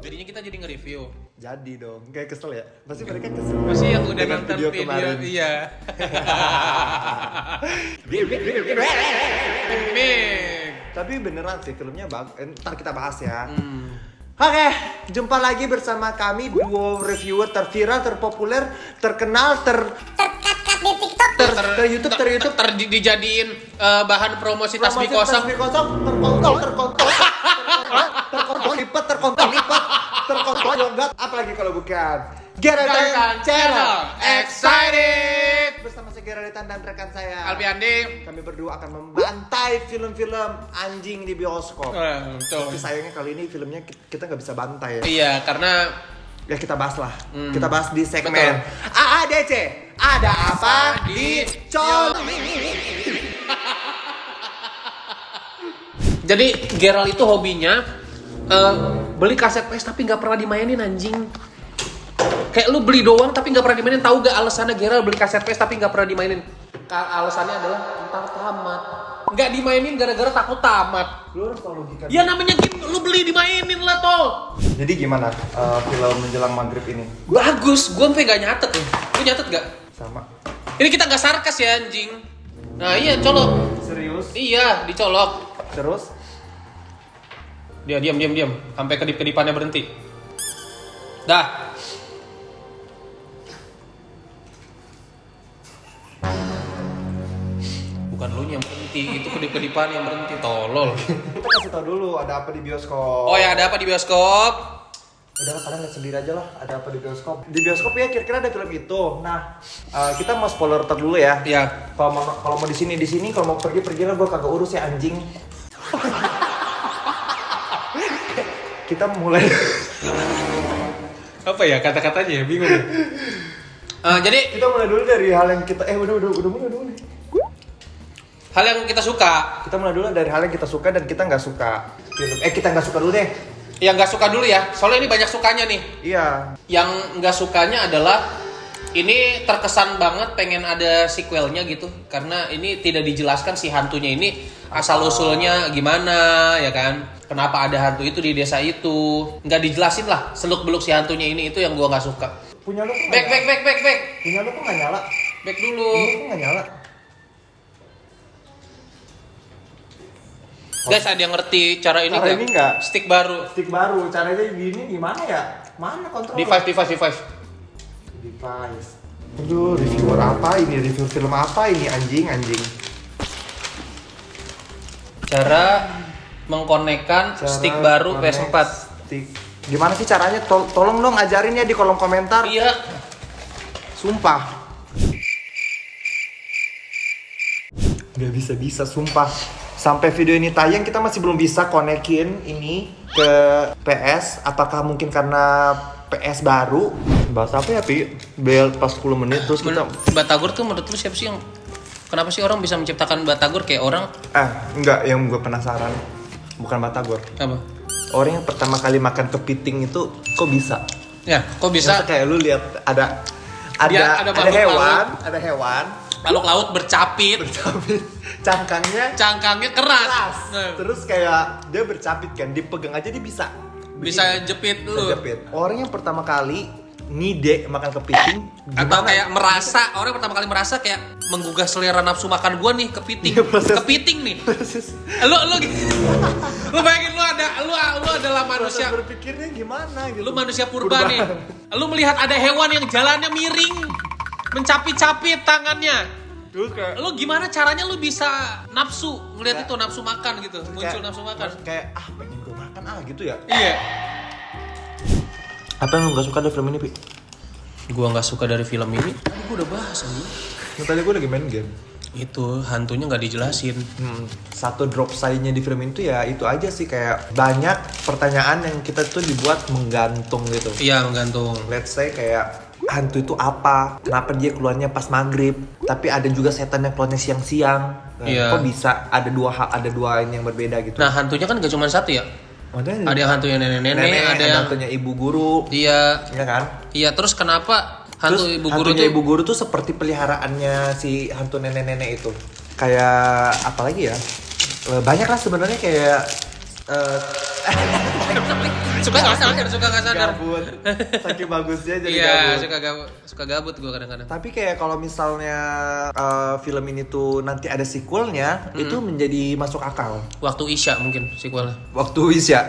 Jadinya kita jadi nge-review. Jadi dong, kayak kesel ya. Pasti mereka kesel. Pasti yang udah Dengan nonton video kemarin. iya. Tapi beneran sih filmnya bagus. Ntar kita bahas ya. Oke, jumpa lagi bersama kami duo reviewer terviral, terpopuler, terkenal, terkat di TikTok. ter-YouTube. Dijadiin bahan promosi tasbih kosong. Terkontol lipat, jogat, apalagi kalau bukan Gerakan Channel Excited. bersama saya Geralitan dan rekan saya Albi Andi. Kami berdua akan membantai film-film anjing di bioskop. Tapi sayangnya kali ini filmnya kita nggak bisa bantai ya. Iya, karena Ya kita bahas lah. Kita bahas di segmen Betul. AADC. Ada apa di Col? jadi Gerald itu hobinya beli kaset PS tapi nggak pernah dimainin anjing. Kayak lu beli doang tapi nggak pernah dimainin. Tahu gak alasannya Gerald beli kaset PS tapi nggak pernah dimainin? Alasannya adalah ntar tamat. Nggak dimainin gara-gara takut tamat. Lu harus tahu logika. Ya namanya game lu beli dimainin lah tol. Jadi gimana film menjelang maghrib ini? Bagus, gue sampai gak nyatet nih. Lu nyatet gak? Sama. Ini kita gak sarkas ya anjing. Nah iya colok. Serius? Iya dicolok. Terus? Dia diam. Sampai kedip-kedipannya berhenti. Dah. Bukan lu yang berhenti, itu kedip-kedipan yang berhenti, tolol. Kita kasih tahu dulu ada apa di bioskop. Oh ya, ada apa di bioskop? Udah lah, kalian lihat sendiri aja lah ada apa di bioskop. Di bioskop ya kira-kira ada film itu. Nah, kita mau spoiler dulu ya. Iya. Kalau mau di sini, kalau mau pergi lah, gue kagak urus ya anjing. Kita mulai. Apa ya kata-katanya? Bingung. Jadi Kita mulai dulu dari hal yang kita udah mulai dulu nih. hal yang kita suka. Kita mulai dulu dari hal yang kita suka dan kita nggak suka film. Kita nggak suka dulu deh. Yang nggak suka dulu ya. Soalnya ini banyak sukanya nih. Iya. Yang nggak sukanya adalah ini terkesan banget pengen ada sequelnya gitu, karena ini tidak dijelaskan si hantunya ini asal usulnya gimana ya kan, kenapa ada hantu itu di desa itu, nggak dijelasin lah seluk beluk si hantunya ini, itu yang gua nggak suka. Punya lo kok Back. Punya lo kok nggak nyala? Back dulu. Ini kok nggak nyala? Guys, ada yang ngerti cara ini Cara nggak? ini nggak? Stick baru. Stick baru, caranya gini gimana ya? Mana kontrol? Device. Aduh, reviewer apa ini? Review film apa ini anjing? Cara mengkonekkan stick baru connect PS4. Stick. Gimana sih caranya? Tolong dong ajarin ya di kolom komentar. Iya. Sumpah. Gak bisa sumpah. Sampai video ini tayang kita masih belum bisa konekin ini ke PS. Apakah mungkin karena PS baru? Bahas apa ya, Pi? Bel pas 10 menit terus kita... Batagor tuh menurut lu siapa sih yang... Kenapa sih orang bisa menciptakan Batagor kayak orang... Enggak, yang gue penasaran. Bukan Batagor. Apa? Orang yang pertama kali makan kepiting itu kok bisa? Ya, kok bisa Maksudnya kayak lu lihat ada Dia ada makhluk hewan makhluk laut bercapit, bercapit, cangkangnya keras. Nah, terus kayak dia bercapit kan, dipegang aja dia bisa jepit lu. jepit. Orang yang pertama kali ngide makan kepiting Atau gimana? kayak orang pertama kali merasa kayak menggugah selera nafsu makan gua nih kepiting. Iya, proses- Kepiting nih. Lu bayangin lu adalah manusia. Proses berpikirnya gimana gitu. Lu manusia purba nih. Lu melihat ada hewan yang jalannya miring, mencapit-capit tangannya. Terus kayak Lu gimana caranya lu bisa nafsu ngelihat Ya. itu nafsu makan gitu, muncul kayak- nafsu makan. kayak pengen gue makan gitu ya. Iya. Apa yang lu gak suka dari film ini, Pi? Gua nggak suka dari film ini. Tadi gua udah bahas anjing. Tadi gue lagi main game. Itu hantunya nggak dijelasin. Satu drop saya-nya di film itu ya itu aja sih, kayak banyak pertanyaan yang kita tuh dibuat menggantung gitu. Iya, menggantung. Let's say kayak hantu itu apa? Kenapa dia keluarnya pas maghrib? Tapi ada juga setan yang keluarnya siang-siang. Nah, Iya. kok bisa ada dua ini yang berbeda gitu? Nah, hantunya kan gak cuma satu ya. Ada Ada yang hantunya nenek-nenek, ada yang hantunya ibu guru. iya. Iya kan? Iya, terus kenapa hantu Terus ibu guru hantunya tuh ibu guru tuh seperti peliharaannya si hantu nenek-nenek itu. Kayak apa lagi ya? Banyak lah sebenarnya kayak Suka nggak sadar. gabut. Saking bagusnya jadi Iya, gabut. suka gabut gue kadang-kadang. Tapi kayak kalau misalnya film ini tuh nanti ada sequelnya, itu menjadi masuk akal. Waktu Isya mungkin sequelnya. Waktu Isya.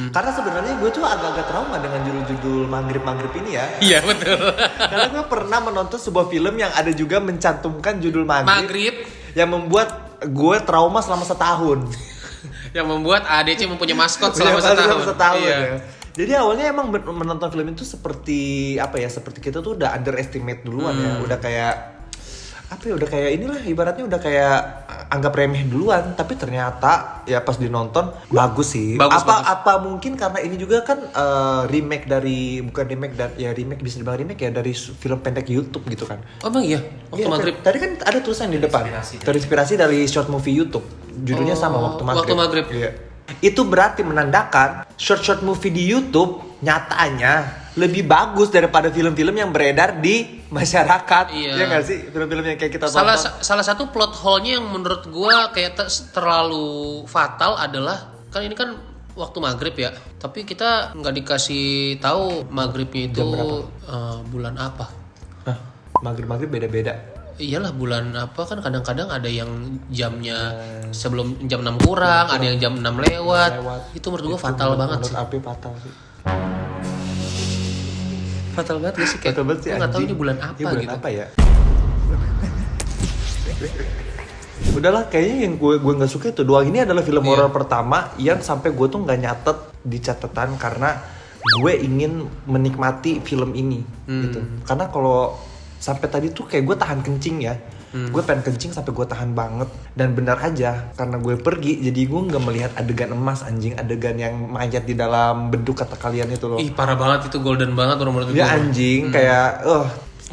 Karena sebenarnya gue tuh agak-agak trauma dengan judul-judul maghrib ini ya. Iya betul. Karena gue pernah menonton sebuah film yang ada juga mencantumkan judul maghrib. Yang membuat gue trauma selama setahun. Yang membuat ADC mempunyai maskot Selama selama setahun. Iya. Iya. Jadi awalnya emang menonton film itu seperti apa ya? Seperti kita tuh udah underestimate duluan ya. Udah kayak apa ya? Udah kayak inilah ibaratnya udah kayak anggap remeh duluan. Tapi ternyata ya pas dinonton bagus sih. Bagus. Apa mungkin karena ini juga kan remake dari remake bisa dibilang remake ya dari film pendek YouTube gitu kan. Oh emang iya? Waktu Iya, maghrib. Tadi kan ada tulisan di depan. Terinspirasi dari short movie YouTube. Judulnya sama Waktu Maghrib. Waktu Maghrib. Iya. Itu berarti menandakan short movie di YouTube nyatanya lebih bagus daripada film-film yang beredar di masyarakat. Iya. Iya nggak sih? Film-film yang kayak kita Salah tonton. salah satu plot hole-nya yang menurut gua kayak terlalu fatal adalah kan ini kan waktu maghrib ya, tapi kita nggak dikasih tahu maghribnya itu Jam berapa? bulan apa. Hah, maghrib beda-beda. Iyalah bulan apa kan kadang-kadang ada yang jamnya sebelum jam 6 kurang, ada yang jam 6 lewat. Itu menurut gua fatal banget sih. Menurut Api fatal sih. Fatal banget gak sih kayak Fatal banget sih, gua nggak tahu anjing. ini bulan apa Ini bulan gitu. apa ya? Udahlah kayaknya yang gue nggak suka itu doang. Ini adalah film horor pertama yang sampai gue tuh nggak nyatet di catatan karena gue ingin menikmati film ini gitu. Karena kalau sampai tadi tuh kayak gue tahan kencing ya. Gue pengen kencing sampai gue tahan banget. Dan benar aja karena gue pergi jadi gue nggak melihat adegan emas anjing, adegan yang mayat di dalam beduk kata kalian itu loh. Ih parah banget itu golden banget menurut Dia gua. anjing kayak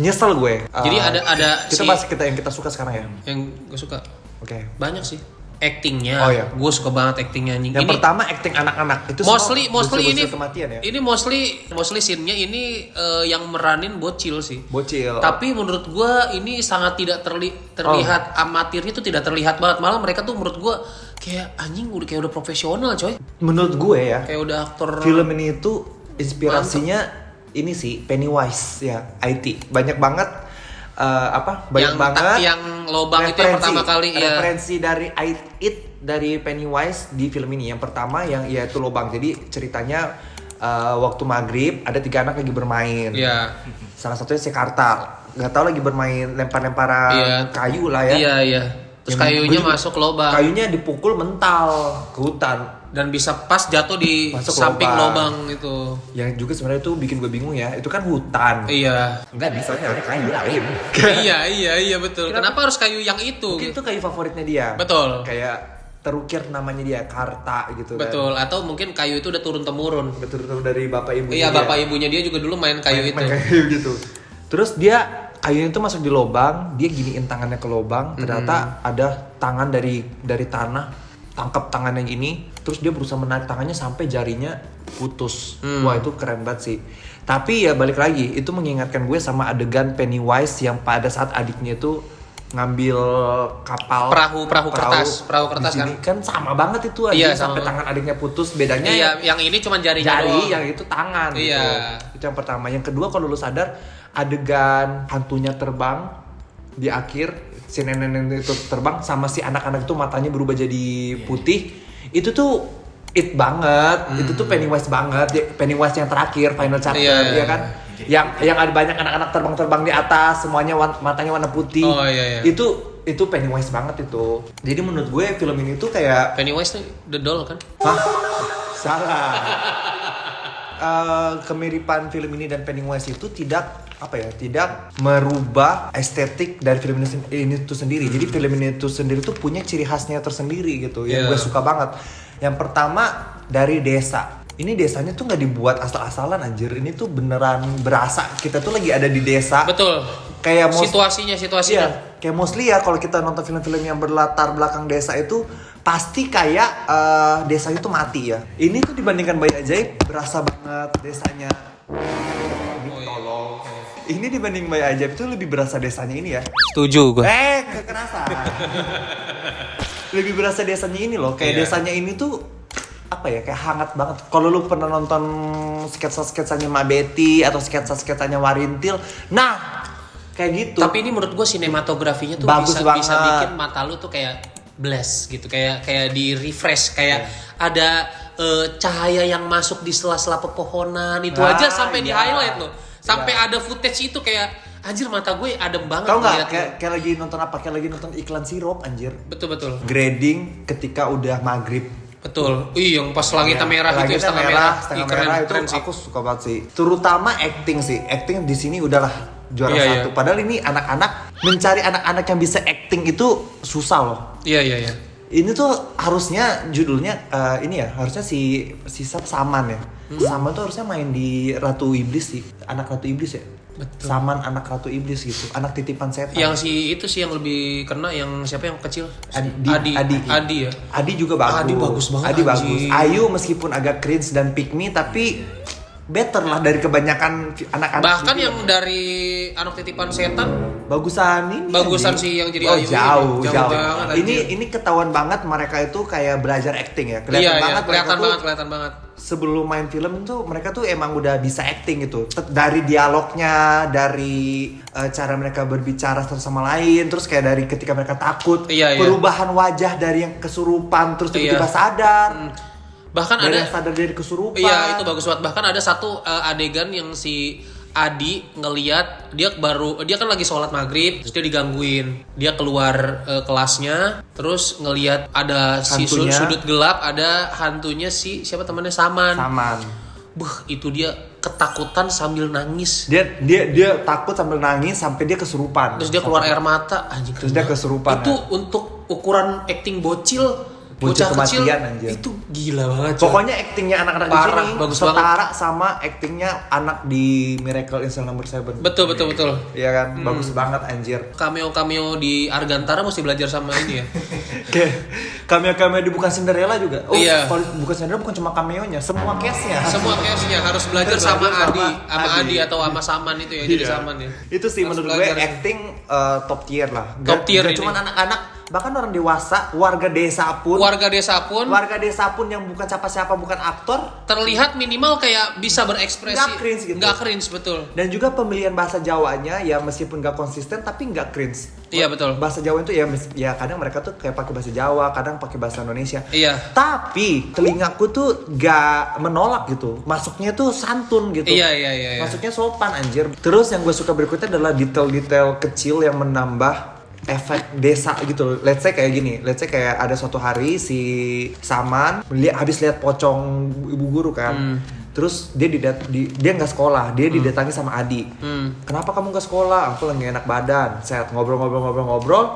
nyesel gue. Jadi ada kita bahas yang kita suka sekarang ya. yang gue suka Oke. banyak sih actingnya. Oh, iya. Gue suka banget actingnya anjing. Yang Ini pertama acting anak-anak itu mostly semua ini unsur kematian ya. ini mostly scene-nya ini yang meranin bocil sih. Bocil. Tapi menurut gua ini sangat tidak terlihat amatirnya itu tidak terlihat banget. Malah mereka tuh menurut gua kayak anjing udah profesional coy. Menurut gue ya, Kayak udah aktor. film ini itu inspirasinya ini sih Pennywise ya, IT. Banyak banget banyak banget yang lobang itu yang pertama kali ya. referensi dari It dari Pennywise di film ini. Yang pertama yang ya itu lobang. Jadi ceritanya waktu maghrib ada 3 anak lagi bermain. Iya. Salah satunya si Kartal. Gak tahu lagi bermain lempar-lemparan Iya. kayu lah ya. Iya, iya. Terus Yang kayunya gue juga- masuk ke lobang Kayunya dipukul mental ke hutan. dan bisa pas jatuh di Masuk samping lobang. lobang itu. Yang juga sebenarnya itu bikin gue bingung ya. Itu kan hutan. Iya. Enggak bisa nyari kayu lain. iya betul. Kenapa harus kayu yang itu? Mungkin itu kayu favoritnya dia. Betul. Kayak terukir namanya dia Karta gitu kan. Betul. Atau mungkin kayu itu udah turun temurun. Betul dari bapak ibunya. Iya, dia. bapak ibunya dia juga dulu main kayu itu. Main kayu gitu. Terus dia kayunya itu masuk di lubang, dia giniin tangannya ke lubang, ternyata ada tangan dari tanah tangkap tangan yang ini, terus dia berusaha menarik tangannya sampai jarinya putus. Wah itu keren banget sih. Tapi ya balik lagi, itu mengingatkan gue sama adegan Pennywise yang pada saat adiknya itu ngambil kapal Perahu kertas di sini kan. sama banget itu aja Iya, sampai sama. tangan adiknya putus. Bedanya Iya, yang ini cuma jarinya jari, doang. yang itu tangan Iya. gitu. Itu yang pertama. Yang kedua kalau lu sadar adegan hantunya terbang di akhir si nenek itu terbang sama si anak-anak itu matanya berubah jadi putih. Itu tuh it banget. Itu tuh Pennywise banget. Pennywise yang terakhir final chapter Iya. ya kan. Yang ada banyak anak-anak terbang-terbang di atas, semuanya matanya warna putih. Oh, iya. Itu Pennywise banget itu. Jadi menurut gue film ini tuh kayak Pennywise tuh The Doll kan? hah? Salah. Kemiripan film ini dan Pennywise itu tidak merubah estetik dari film ini itu sendiri. Jadi film ini itu sendiri tuh punya ciri khasnya tersendiri gitu yang gue suka banget. Yang pertama dari desa. Ini desanya tuh nggak dibuat asal-asalan anjir. Ini tuh beneran berasa kita tuh lagi ada di desa. Betul. Kayak situasinya. Iya, kayak mostly ya kalau kita nonton film-film yang berlatar belakang desa itu pasti kayak desa itu mati ya. Ini tuh dibandingkan Bayi Ajaib berasa banget desanya. Tolong. Ini dibanding Bayi Ajaib itu lebih berasa desanya ini ya. Setuju gue. Kekerasan. lebih berasa desanya ini loh. Kayak Iya. desanya ini tuh apa ya, kayak hangat banget. Kalau lu pernah nonton sketsa-sketsanya Mbak Betty atau sketsa-sketsanya Warintil, nah kayak gitu. Tapi ini menurut gue sinematografinya tuh Bagus bisa banget. bikin mata lu tuh kayak bless gitu, kayak di refresh, kayak ada cahaya yang masuk di sela-sela pepohonan itu aja sampai di iya. highlight loh. Sampai Iya. ada footage itu kayak anjir mata gue adem banget Tahu nggak ngeliatnya. kayak lagi nonton apa? Kayak lagi nonton iklan sirup anjir. Betul. Grading ketika udah maghrib. Betul. Yang pas langitnya merah gitu ya, Langitnya setengah merah. setengah Ih, keren, merah itu keren sih. aku suka banget sih. Terutama acting sih. Acting di sini udahlah juara Iya, satu. Padahal ini anak-anak, mencari anak-anak yang bisa acting itu susah loh. Iya. Ini tuh harusnya judulnya ini ya, harusnya si Saman ya. Saman tuh harusnya main di Ratu Iblis sih, anak Ratu Iblis ya. Betul. Saman anak Ratu Iblis gitu, anak titipan setan. Yang si itu sih yang lebih kena, yang siapa yang kecil? Adi Ya. Adi juga bagus. Adi bagus banget, Adi bagus. anjing. Ayu meskipun agak cringe dan pick me tapi better lah dari kebanyakan anak-anak. Bahkan di yang film. dari anak titipan setan bagusan ini. bagusan anjing. sih yang jadi oh, Ayu ini. jauh. Jauh banget, Ini ketahuan banget mereka itu kayak belajar acting ya. Kelihatan banget mereka tuh kelihatan banget. sebelum main film tuh mereka tuh emang udah bisa acting gitu. Dari dialognya, dari cara mereka berbicara satu sama lain, terus kayak dari ketika mereka takut, Iya. perubahan wajah dari yang kesurupan terus tiba-tiba Iya. sadar. Bahkan Dari ada yang sadar dari kesurupan. Iya, itu bagus banget. Bahkan ada satu adegan yang si Adi ngeliat dia kan lagi sholat maghrib, terus dia digangguin. Dia keluar kelasnya, terus ngeliat ada si Hantunya. sudut gelap, ada hantunya si siapa temannya Saman. Saman. Itu dia ketakutan sambil nangis. Dia takut sambil nangis sampai dia kesurupan. Terus dia keluar air mata, anjing. Terus dia kesurupan. Itu ya. untuk ukuran acting bocil Bocil bocah kecil kematian, anjir. itu gila banget. Coy. Pokoknya actingnya anak-anak di Parah, sini bagus setara sama actingnya anak di Miracle in Cell Number 7. betul. Iya kan, bagus banget anjir. Cameo di Argantara mesti belajar sama ini ya. Kayak cameo-cameo di Bukan Cinderella juga. Oh, Iya. kalau Bukan Cinderella bukan cuma cameo-nya, semua case-nya. Semua case-nya harus belajar sama Belajar sama Adi Adi. atau sama Saman itu ya, jadi Saman ya. Itu sih Harus menurut gue belajar. acting top tier lah. Top tier Gak ini. cuma anak-anak, bahkan orang dewasa, warga desa pun yang bukan siapa-siapa, bukan aktor. terlihat minimal kayak bisa berekspresi. Nggak cringe gitu. Nggak cringe, betul. Dan juga pemilihan bahasa Jawanya ya meskipun gak konsisten tapi gak cringe. Iya, betul. Bahasa Jawa itu ya kadang mereka tuh kayak pakai bahasa Jawa, kadang pakai bahasa Indonesia. Iya. Tapi telingaku tuh gak menolak gitu. Masuknya tuh santun gitu. Iya. Masuknya sopan anjir. Terus yang gue suka berikutnya adalah detail-detail kecil yang menambah efek desa gitu. Let's say kayak gini. Let's say kayak ada suatu hari si Saman habis lihat pocong ibu guru kan. Terus dia nggak sekolah, dia didatangi sama Adi. Kenapa kamu nggak sekolah? Aku lagi enak badan. Set ngobrol.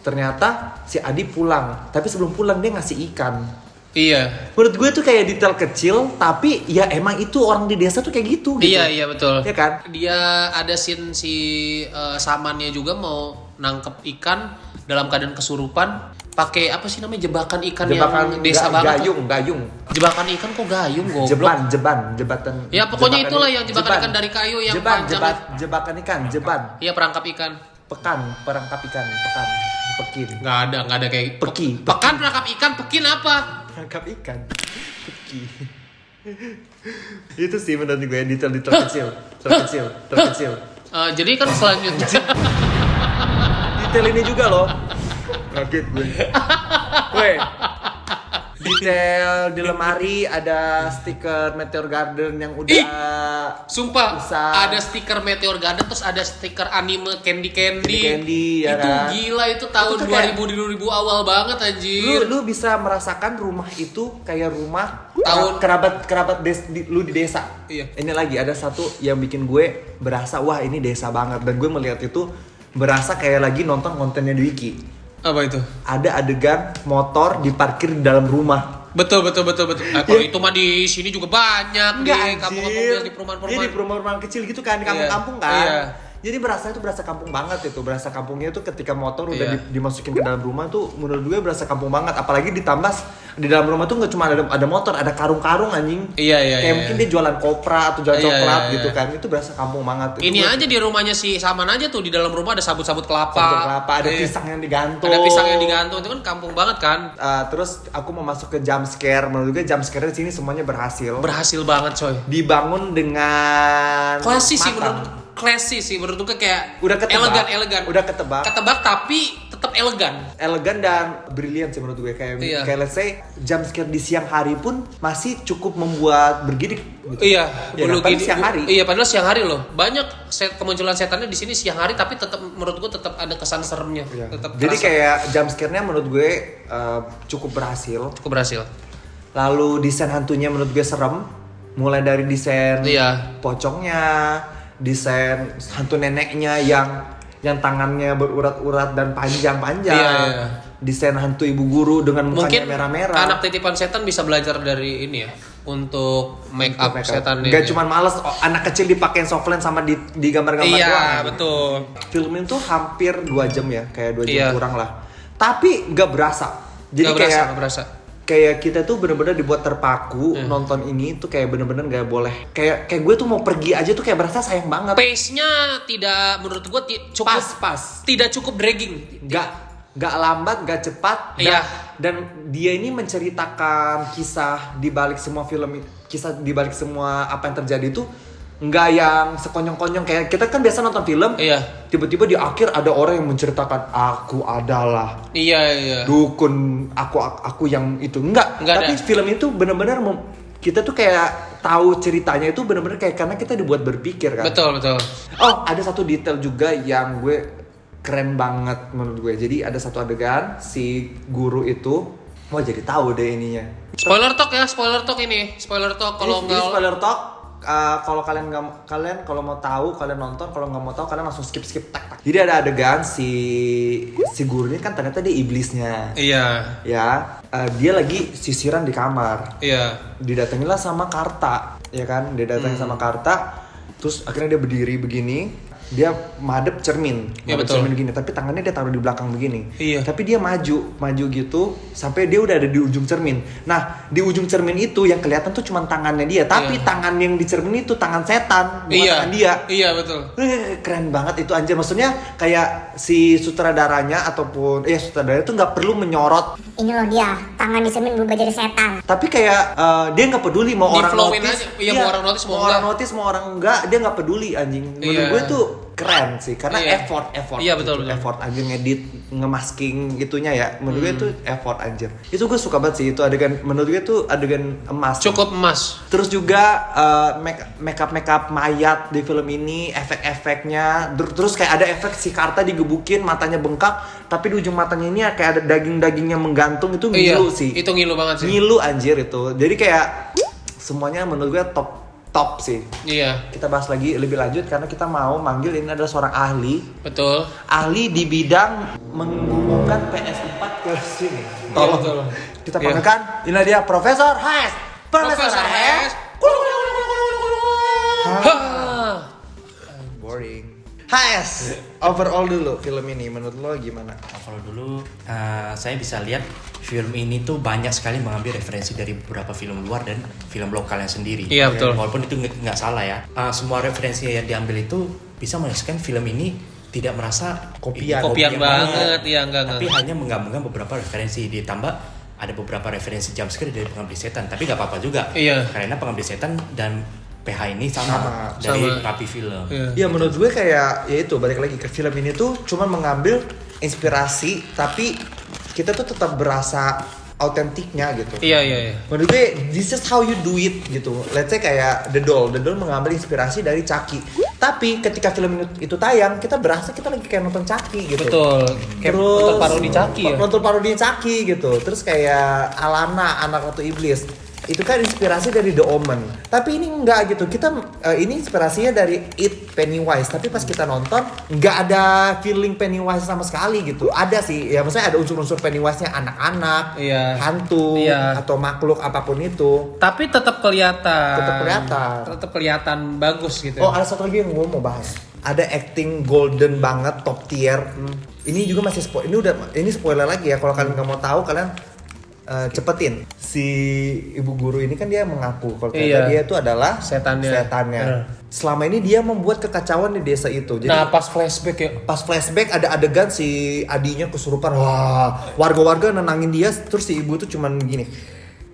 Ternyata si Adi pulang. Tapi sebelum pulang dia ngasih ikan. Iya. Menurut gue tuh kayak detail kecil, tapi ya emang itu orang di desa tuh kayak gitu. Iya, betul. Iya kan? Dia ada scene si Samannya juga mau nangkep ikan dalam keadaan kesurupan. Pakai apa sih namanya, jebakan ikan yang desa banget. Gayung. Jebakan ikan kok gayung, goblok. Jebatan. Ya pokoknya itulah yang jebakan ikan dari kayu yang panjang. Jebakan ikan, jeban. Iya, perangkap ikan. Perangkap ikan, pekin. Nggak ada kayak Peki. Pekan perangkap ikan, pekin apa? Perangkap ikan, peki. Itu sih menurut gue detail-detail kecil. Jadi kan selanjutnya Detail ini juga loh. Kaget gue. Weh. Detail di lemari ada stiker Meteor Garden yang udah sumpah Bisa. ada stiker Meteor Garden, terus ada stiker anime Candy Candy, ya itu kan? gila, itu tahun Itu tuh kayak- 2000 awal banget anjir. lu bisa merasakan rumah itu kayak rumah Tahun- kerabat lu di desa. Iya. Ini lagi ada satu yang bikin gue berasa wah ini desa banget, dan gue melihat itu berasa kayak lagi nonton kontennya di Wiki. Apa itu? Ada adegan motor diparkir di dalam rumah. Betul. Kalau itu mah di sini juga banyak di kampung-kampung yang di Iya, di perumahan-perumahan. perumahan kecil gitu kan, di Iya. kampung-kampung kan. Iya. Jadi berasa kampung banget itu. Berasa kampungnya itu ketika motor udah Iya. dimasukin ke dalam rumah tuh menurut gue berasa kampung banget. Apalagi ditambah di dalam rumah tuh nggak cuma ada motor, ada karung-karung anjing. Iya. Kayak mungkin dia jualan kopra atau jualan Iya, coklat iya. gitu kan. Itu berasa kampung banget. Ini aja di rumahnya si Saman aja tuh, di dalam rumah ada sabut-sabut kelapa. Sabut kelapa, ada Iya. pisang yang digantung. Ada pisang yang digantung, itu kan kampung banget kan. Terus aku mau masuk ke jump scare. Menurut gue jump scare di sini semuanya berhasil. Berhasil banget coy. Dibangun dengan Klasik sih matang. menurut gue kayak Udah ketebak. elegan. Udah ketebak. Ketebak tapi tetap elegan. Elegan dan brilian sih menurut gue. Iya. Kayak let's say jump scare di siang hari pun masih cukup membuat bergidik gitu. Iya, Ya, bulu padahal gini- siang hari. Iya, padahal siang hari loh. Banyak kemunculan setannya di sini siang hari, tapi tetap menurut gue tetap ada kesan seremnya. Iya. Tetap Jadi kerasa. kayak jump scare-nya menurut gue cukup berhasil. cukup berhasil. Lalu desain hantunya menurut gue serem. Mulai dari desain Iya. pocongnya, desain hantu neneknya yang tangannya berurat-urat dan panjang-panjang. Iya. Desain hantu ibu guru dengan mukanya Mungkin merah-merah. anak titipan setan bisa belajar dari ini ya untuk make up setan ini. Gak cuma males anak kecil dipakein softline sama di gambar-gambar Iya, doang. betul. Film itu hampir 2 jam ya, kayak 2 jam Iya. kurang lah. Tapi gak berasa. Jadi Nggak berasa. kayak kita tuh bener-bener dibuat terpaku nonton ini tuh kayak bener-bener gak boleh. Kayak gue tuh mau pergi aja tuh kayak berasa sayang banget. Pace-nya tidak menurut gue cukup Pas. tidak cukup dragging. Gak lambat, gak cepat. Iya. Dan dia ini menceritakan kisah di balik semua film, kisah di balik semua apa yang terjadi itu nggak yang sekonyong-konyong kayak kita kan biasa nonton film. Iya. Tiba-tiba di akhir ada orang yang menceritakan aku adalah Iya. dukun, aku yang itu enggak tapi ada. film itu benar-benar kita tuh kayak tahu ceritanya itu benar-benar kayak karena kita dibuat berpikir kan. Betul. Oh, ada satu detail juga yang gue keren banget menurut gue. Jadi ada satu adegan si guru itu, wah jadi tahu deh ininya. Spoiler talk ini. Spoiler talk kalau Ini nggak spoiler talk. Kalau kalian kalau mau tahu kalian nonton, kalau nggak mau tahu kalian langsung skip tak. Jadi ada adegan si guru ini kan ternyata dia iblisnya. Iya. Ya, dia lagi sisiran di kamar. Iya. Didatangilah sama Karta, ya kan? Dia datangin sama Karta, terus akhirnya dia berdiri begini, dia madep cermin, Iya, betul. cermin begini, tapi tangannya dia taruh di belakang begini. Iya. Tapi dia maju gitu sampai dia udah ada di ujung cermin. Nah, di ujung cermin itu yang kelihatan tuh cuma tangannya dia, tapi Iya. tangan yang di cermin itu tangan setan, bukan Iya. tangan dia. Iya, betul. Keren banget itu anjir, maksudnya kayak si sutradaranya ataupun sutradara itu nggak perlu menyorot, Ini loh dia, tangan di cermin berubah jadi setan. tapi kayak dia nggak peduli mau orang Di-flowin notice, aja. Iya, mau orang notice, mau orang enggak. notice, mau orang enggak, dia nggak peduli anjing. Menurut Iya. gue tuh keren sih, karena Iya. effort. Iya, betul. Effort anjir ngedit, ngemasking gitunya ya. Menurut gue itu effort anjir. Itu gue suka banget sih itu adegan. Menurut gue tuh adegan emas. Cukup emas. Terus juga make up mayat di film ini, efek-efeknya. Terus kayak ada efek si Karta digebukin, matanya bengkak, tapi di ujung matanya ini kayak ada daging-dagingnya menggantung, itu ngilu sih. Itu ngilu banget sih. Ngilu anjir itu. Jadi kayak semuanya menurut gue top sih. Iya, Kita bahas lagi lebih lanjut karena kita mau manggil ini adalah seorang ahli. betul. Ahli di bidang menghubungkan PS4 ke sini. Tolong betul. kita Iya. panggilkan. Inilah dia Profesor Hayes. Profesor Hayes. Hah. Boring. Hayes. Overall dulu film ini menurut lo gimana? Kalau dulu saya bisa lihat film ini tuh banyak sekali mengambil referensi dari beberapa film luar dan film lokalnya sendiri. Iya, betul. Walaupun itu nggak salah ya. Semua referensi yang diambil itu bisa menunjukkan film ini tidak merasa Kopian. Kopian banget, iya enggak. Tapi hanya menggabungkan beberapa referensi, ditambah ada beberapa referensi jumpscare dari Pengabdi Setan. Tapi nggak apa-apa juga. Iya. Karena Pengabdi Setan dan PH ini Sama. sama dari Sama. Rapi Film. Iya. Ya menurut gue kayak ya itu balik lagi ke film ini tuh cuma mengambil inspirasi tapi kita tuh tetap berasa autentiknya gitu. Iya. Menurut gue this is how you do it gitu. Let's say kayak The Doll mengambil inspirasi dari Chucky. Tapi ketika film itu tayang kita berasa kita lagi kayak nonton Chucky gitu. Betul. Kayak nonton parodi Chucky ya. Nonton parodi Chucky gitu. Terus kayak Alana anak Ratu Iblis. Itu kan inspirasi dari The Omen. Tapi ini enggak gitu. Kita ini inspirasinya dari It, Pennywise. Tapi pas kita nonton enggak ada feeling Pennywise sama sekali gitu. Ada sih, ya maksudnya ada unsur-unsur Pennywise-nya anak-anak, Iya. hantu, Iya. atau makhluk apapun itu. Tapi tetap kelihatan. Tetap kelihatan. bagus gitu. Oh, ada satu lagi yang gue mau bahas. Ada acting golden banget, top tier. Ini juga masih ini spoiler lagi ya. Kalau kalian nggak mau tahu, kalian cepetin. Si ibu guru ini kan dia mengaku kalau ternyata dia itu adalah setannya. Selama ini dia membuat kekacauan di desa itu. Jadi Nah, pas flashback ya. pas flashback ada adegan si adinya kesurupan. Wah, warga-warga nenangin dia, terus si ibu tuh cuman gini.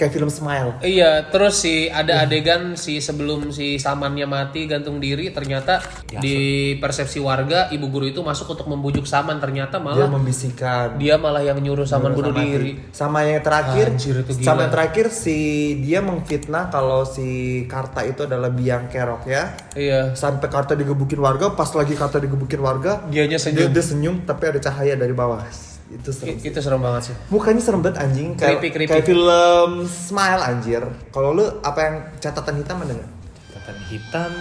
Kayak film Smile. Iya, terus ada adegan sebelum si Samannya mati gantung diri, ternyata di persepsi warga ibu guru itu masuk untuk membujuk Saman, ternyata Dia malah membisikkan. dia malah yang nyuruh Saman bunuh diri. Sama yang terakhir, Anjir, itu gila. sama yang terakhir dia mengfitnah kalau si Karta itu adalah biang kerok ya. Iya. Sampai Karta digebukin warga, pas lagi Karta digebukin warga, Dianya senyum. dia senyum tapi ada cahaya dari bawah. Itu serem. Itu serem banget sih. Mukanya serem banget anjing, Creepy. kayak film Smile anjir. Kalau lu apa yang catatan hitam ada nggak? Catatan hitam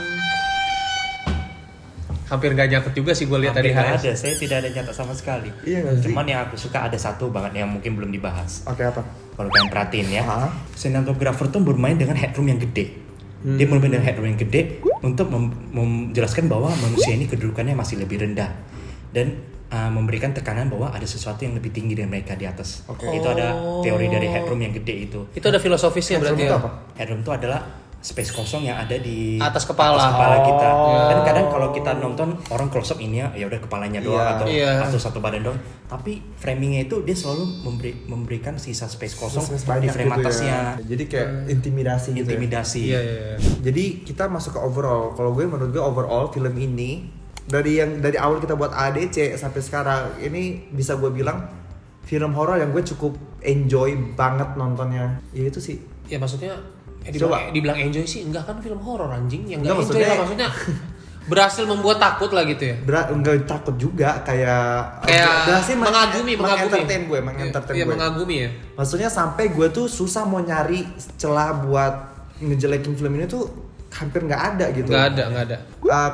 Hampir gak nyatet juga sih gue lihat tadi hampir nggak HS. ada, saya tidak ada nyatat sama sekali. Iya nggak sih? Cuman yang aku suka ada satu banget yang mungkin belum dibahas. Oke, apa? Kalau kalian perhatiin ya, Hah? sinematografer tuh bermain dengan headroom yang gede. Dia bermain dengan headroom yang gede untuk menjelaskan bahwa manusia ini kedudukannya masih lebih rendah dan memberikan tekanan bahwa ada sesuatu yang lebih tinggi dari mereka di atas. Itu ada teori dari headroom yang gede itu. Itu ada filosofisnya berarti Headroom ya. itu apa? Headroom itu adalah space kosong yang ada di Atas kepala. kita. Oh. Dan kadang kalau kita nonton orang close up ini ya udah kepalanya doang Iya. atau satu badan doang. Tapi framingnya itu dia selalu memberikan sisa space kosong Space di banyak frame gitu atasnya. ya. Jadi kayak intimidasi gitu. Ya. Intimidasi. Iya. Jadi kita masuk ke overall. Kalau menurut gue overall film ini dari awal kita buat ADC sampai sekarang ini bisa gue bilang film horor yang gue cukup enjoy banget nontonnya. Ya itu sih. Ya maksudnya Coba. dibilang enjoy sih enggak, kan film horor anjing yang Enggak, enggak enjoy lah maksudnya. Berhasil membuat takut lah gitu ya. Enggak takut juga kayak berhasil mengagumi. mengentertain gue. Iya, mengagumi ya. Maksudnya sampai gue tuh susah mau nyari celah buat ngejelekin film ini tuh hampir nggak ada gitu. Nggak ada.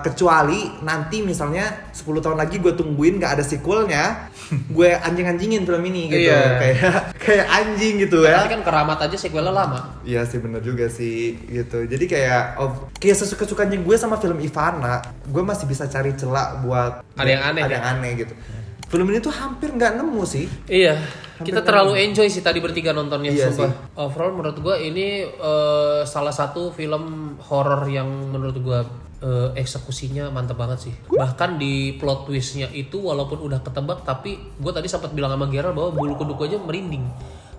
Kecuali nanti misalnya 10 tahun lagi gue tungguin nggak ada sequelnya, gue anjing-anjingin film ini gitu. Iya. Kayak anjing gitu ya. Tapi kan Keramat aja sequelnya lama. Iya sih, bener juga sih gitu. Jadi kayak sesuka-sukanya gue sama film Ivana, gue masih bisa cari celah buat Ada yang aneh. Ada yang aneh gitu. Film ini tuh hampir nggak nemu sih. Iya, Hampir kita terlalu enjoy sih tadi bertiga nontonnya. Iya sumpah. sih. Overall menurut gua ini salah satu film horor yang menurut gua eksekusinya mantap banget sih. Bahkan di plot twistnya itu walaupun udah ketebak, tapi gua tadi sempat bilang sama Gerald bahwa bulu kuduku aja merinding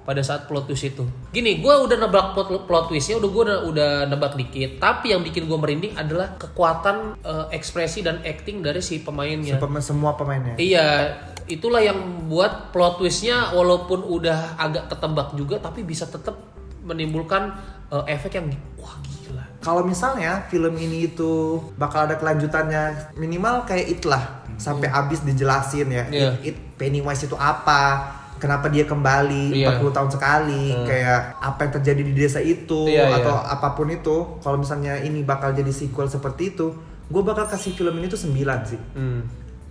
pada saat plot twist itu. Gini, gue udah nebak plot twistnya, udah nebak dikit. Tapi yang bikin gue merinding adalah kekuatan ekspresi dan acting dari si pemainnya. Semua pemainnya. Iya, itulah yang buat plot twistnya walaupun udah agak ketebak juga, tapi bisa tetap menimbulkan efek yang wah gila. Kalau misalnya film ini itu bakal ada kelanjutannya, minimal kayak It lah, sampai habis dijelasin ya. Iya. It Pennywise itu apa? Kenapa dia kembali 40 tahun sekali? Kayak apa yang terjadi di desa itu atau apapun itu. Kalau misalnya ini bakal jadi sequel seperti itu, gue bakal kasih film ini tuh 9 sih.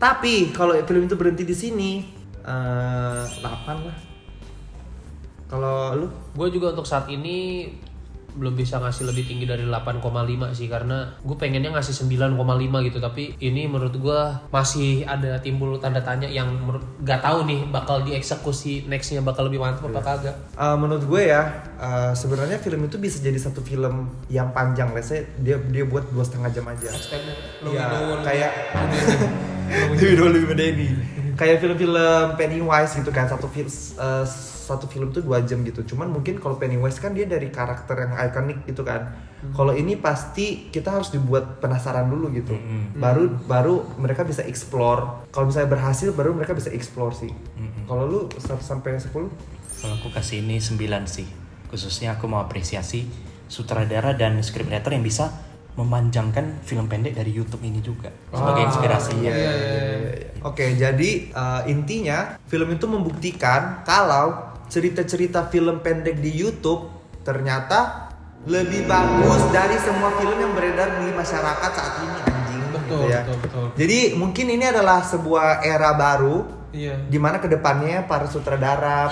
Tapi kalau film itu berhenti di sini 8 lah. Kalau lu? Gue juga untuk saat ini belum bisa ngasih lebih tinggi dari 8,5 sih, karena gue pengennya ngasih 9,5 gitu, tapi ini menurut gue masih ada timbul tanda tanya yang gak tahu nih bakal dieksekusi nextnya bakal lebih mantap apa kagak. Menurut gue ya sebenarnya film itu bisa jadi satu film yang panjang. Let's say dia buat 2,5 jam aja. Ya, kayak lebih Medeni. Kayak film-film Pennywise gitu kan, satu film tuh 2 jam gitu. Cuman mungkin kalau Pennywise kan dia dari karakter yang ikonik gitu kan. Kalau ini pasti kita harus dibuat penasaran dulu gitu. Baru mereka bisa explore. Kalau misalnya berhasil baru mereka bisa explore sih. Kalau lu 1 sampai 10? Kalau aku kasih ini 9 sih. Khususnya aku mau apresiasi sutradara dan scriptwriter yang bisa memanjangkan film pendek dari YouTube ini juga sebagai inspirasi. Iya. Oke, jadi intinya film itu membuktikan kalau cerita-cerita film pendek di YouTube ternyata lebih bagus dari semua film yang beredar di masyarakat saat ini, anjing. Betul, gitu ya. betul. Jadi mungkin ini adalah sebuah era baru. Iya. Dimana kedepannya para sutradara,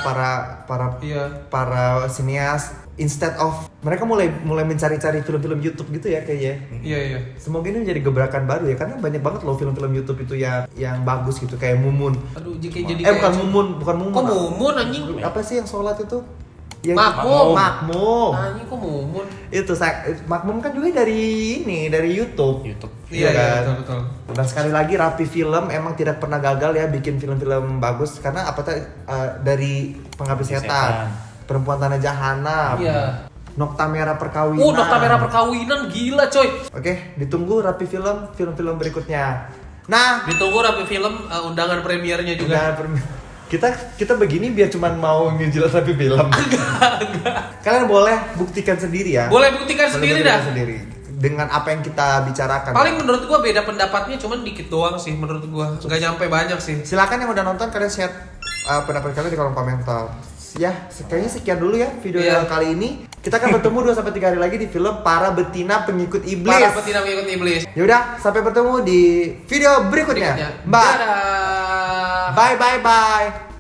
para sinias, instead of mereka mulai mencari-cari film-film YouTube gitu ya kayaknya. Iya. Semoga ini menjadi gebrakan baru ya, karena banyak banget loh film-film YouTube itu yang bagus gitu, kayak Mumun. Aduh, jadi Bukan Mumun. Kok Mumun anjing? Apa sih yang sholat itu? Ya, Makmum. Makmum. Anjing kok Mumun? Itu Makmum kan juga dari ini, dari YouTube. Iya kan? betul. Dan sekali lagi Rapi Film emang tidak pernah gagal ya bikin film-film bagus karena apa tuh dari Pengabdi Setan, Perempuan Tanah Jahanam, Iya. Nokta Merah Perkawinan. Nokta Merah Perkawinan gila coy. Oke, ditunggu Rapi Film film-film berikutnya. Nah, Ditunggu Rapi Film undangan premiernya juga. kita begini biar cuman mau ngejelas Rapi Film. Enggak. Kalian boleh buktikan sendiri ya. Boleh buktikan sendiri dah. Sendiri dengan apa yang kita bicarakan. Paling menurut gua beda pendapatnya cuman dikit doang sih menurut gua. Gak nyampe banyak sih. Silakan yang udah nonton kalian share pendapat kalian di kolom komentar. Ya, kayaknya sekian dulu ya video kali ini. Kita akan bertemu 2-3 hari lagi di film Para Betina Pengikut Iblis. Para betina pengikut iblis. Yaudah, sampai bertemu di video berikutnya. Bye. Dadah. Bye.